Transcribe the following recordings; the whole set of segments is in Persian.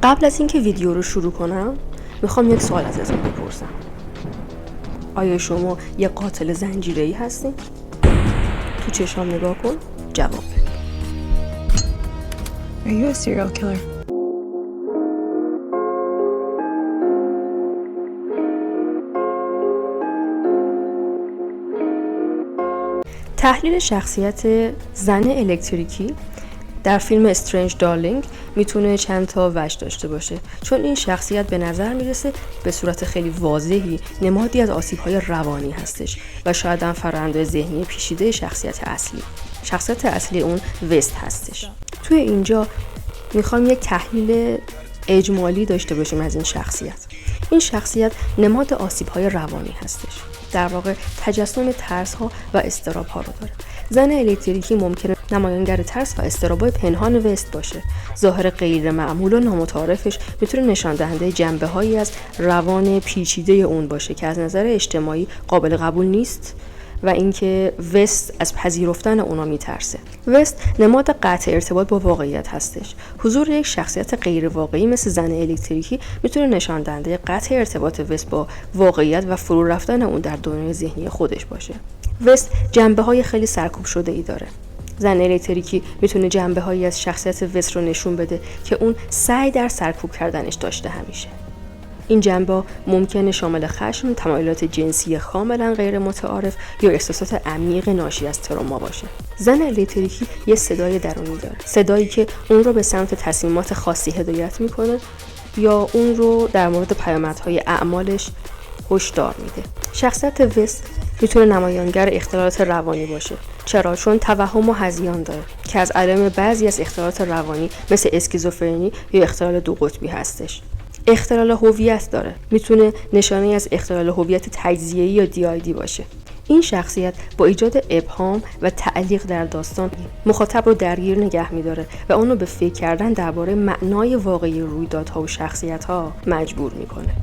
قبل از اینکه ویدیو رو شروع کنم میخوام یک سوال ازتون بپرسم. آیا شما یه قاتل زنجیره‌ای هستین؟ تو چشام نگاه کن، جواب بده. Are you a serial killer? تحلیل شخصیت زن الکتریکی در فیلم استرنج دارلینگ میتونه چند تا وجه داشته باشه، چون این شخصیت به نظر میرسه به صورت خیلی واضحی نمادی از آسیب‌های روانی هستش و شاید هم فرآیند ذهنی پیچیده شخصیت اصلی اون وست هستش. توی اینجا میخوام یک تحلیل اجمالی داشته باشیم از این شخصیت. این شخصیت نماد آسیب‌های روانی هستش. در واقع تجسم ترس‌ها و اضطراب‌ها رو داره. زن الکتریکی ممکنه نمایانگر ترس و اضطراب‌های پنهان وست باشه. ظاهر غیر معمول و نامتعارفش میتونه نشان دهنده جنبه‌هایی از روان پیچیده اون باشه که از نظر اجتماعی قابل قبول نیست و اینکه وست از پذیرفتن اونا میترسه. وست نماد قطع ارتباط با واقعیت هستش. حضور یک شخصیت غیر واقعی مثل زن الکتریکی میتونه نشان دهنده قطع ارتباط وست با واقعیت و فرو رفتن اون در دنیای ذهنی خودش باشه. وست جنبه‌های خیلی سرکوب شده ای داره. زن الکتریکی میتونه جنبه‌هایی از شخصیت وست رو نشون بده که اون سعی در سرکوب کردنش داشته همیشه. این جنبه ممکنه شامل خشم، تمایلات جنسی کاملا غیر متعارف یا احساسات عمیق ناشی از تروما باشه. زن الکتریکی یه صدای درونی داره، صدایی که اون رو به سمت تصمیمات خاصی هدایت میکنه یا اون رو در مورد پیامدهای اعمالش هشدار میده. شخصیت وست میتونه نمایانگر اختلالات روانی باشه. چرا؟ چون توهم و هذیان داره که از علائم بعضی از اختلالات روانی مثل اسکیزوفرنی یا اختلال دو قطبی هستش. اختلال هویت داره. میتونه نشانه از اختلال هویت تجزیه‌ای یا DID باشه. این شخصیت با ایجاد ابهام و تعلیق در داستان مخاطب رو درگیر نگه می‌داره و اونو به فکر کردن درباره معنای واقعی رویدادها و شخصیت‌ها مجبور می‌کنه.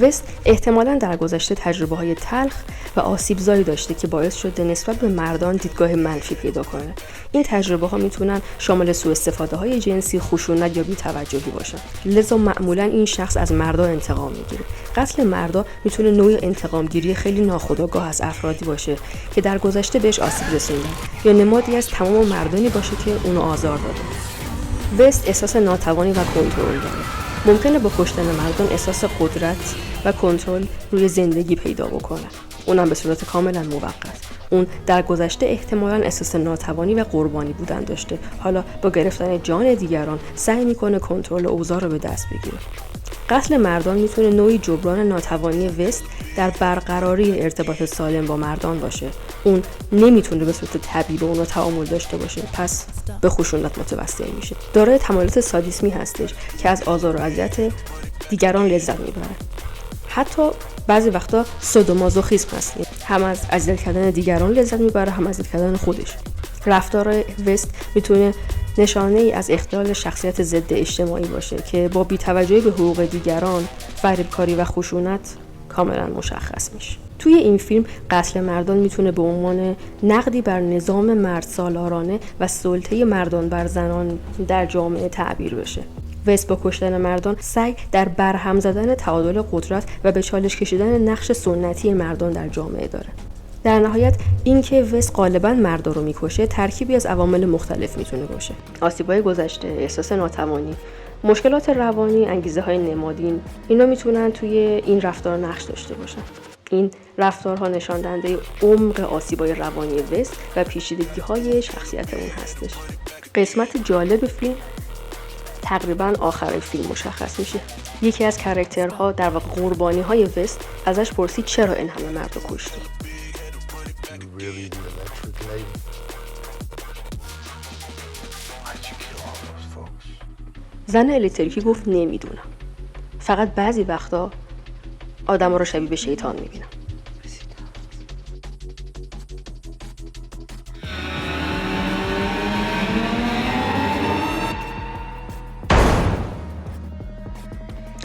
وست احتمالاً در گذشته تجربه‌های تلخ و آسیب‌زایی داشته که باعث شده نسبت به مردان دیدگاه منفی پیدا کنه. این تجربه‌ها میتونن شامل سوء استفاده‌های جنسی، خشونت یا بی‌توجهی باشن. لذا معمولاً این شخص از مردا انتقام میگیره. قتل مردا میتونه نوع انتقام‌گیری خیلی ناخودآگاه از افرادی باشه که در گذشته بهش آسیب رسوندن یا نمادی از تمام مردانی باشه که اونو آزار دادن. وست احساس ناتوانی و کنترل داره. ممکنه با کشتن مردان احساس قدرت و کنترل روی زندگی پیدا بکنه، اونم به صورت کاملا موقت. اون در گذشته احتمالاً احساس ناتوانی و قربانی بودن داشته، حالا با گرفتن جان دیگران سعی میکنه کنترل اوضاع رو به دست بگیره. قتل مردان میتونه نوعی جبران ناتوانی وست در برقراری ارتباط سالم با مردان باشه. اون نمیتونه به صورت طبیعی به اونا تعامل داشته باشه، پس به خشونت متوسل میشه. دارای تمایلات سادیسمی هستش که از آزار و اذیت دیگران لذت میبره. حتی بعضی وقتا سادومازوخیسم هست، هم از اذیت کردن دیگران لذت میبره هم از اذیت کردن خودش. رفتار وست میتونه نشانه ای از اختلال شخصیت ضد اجتماعی باشه که با بی‌توجهی به حقوق دیگران، فریبکاری و خشونت کاملا مشخص میشه. توی این فیلم قتل مردان میتونه به عنوان نقدی بر نظام مردسالارانه و سلطه مردان بر زنان در جامعه تعبیر بشه. وست با کشتن مردان سعی در برهم زدن تعادل قدرت و به چالش کشیدن نقش سنتی مردان در جامعه داره. در نهایت اینکه وست غالباً مردا رو میکشه ترکیبی از عوامل مختلف میتونه باشه. آسیب‌های گذشته، احساس ناتوانی، مشکلات روانی، انگیزه‌های نمادین، اینا میتونن توی این رفتار نقش داشته باشن. این رفتارها نشان دهنده عمق آسیب‌های روانی وست و پیچیدگی‌های شخصیت اون هستش. قسمت جالب فیلم تقریباً آخر فیلم مشخص میشه. یکی از کاراکترها در واقع قربانی‌های وست ازش پرسید چرا این همه مرد رو کشتی؟ زن الکتریکی گفت نمیدونم. فقط بعضی وقتا آدم‌ها رو شبیه به شیطان میبینم.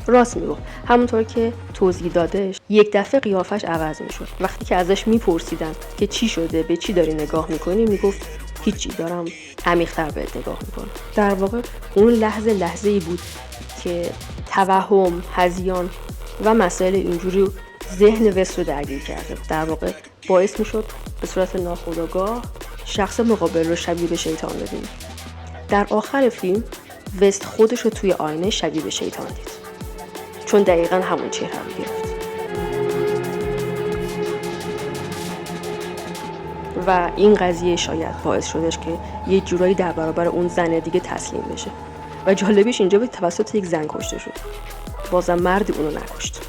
راست میگفت. همونطور که توضیح دادش یک دفعه قیافش عوض میشد. وقتی که ازش میپرسیدن که چی شده، به چی داری نگاه میکنی، میگفت هیچی، دارم عمیق‌تر بهت نگاه میکنم. در واقع اون لحظه‌ای بود که توهم، هذیان و مسائل اینجوری ذهن وست رو درگیر کرده. در واقع باعث میشد به صورت ناخودآگاه شخص مقابل رو شبیه به شیطان ببینه. در آخر فیلم وست خودش رو توی آینه شبیه به شیطان دید، چون دقیقاً همون چهره رو گرفت. و این قضیه شاید باعث شدش که یه جورایی در برابر اون زن دیگه تسلیم بشه. و جالبیش اینجا به توسط یک زن کشته شد. بازم مردی اونو نکشت.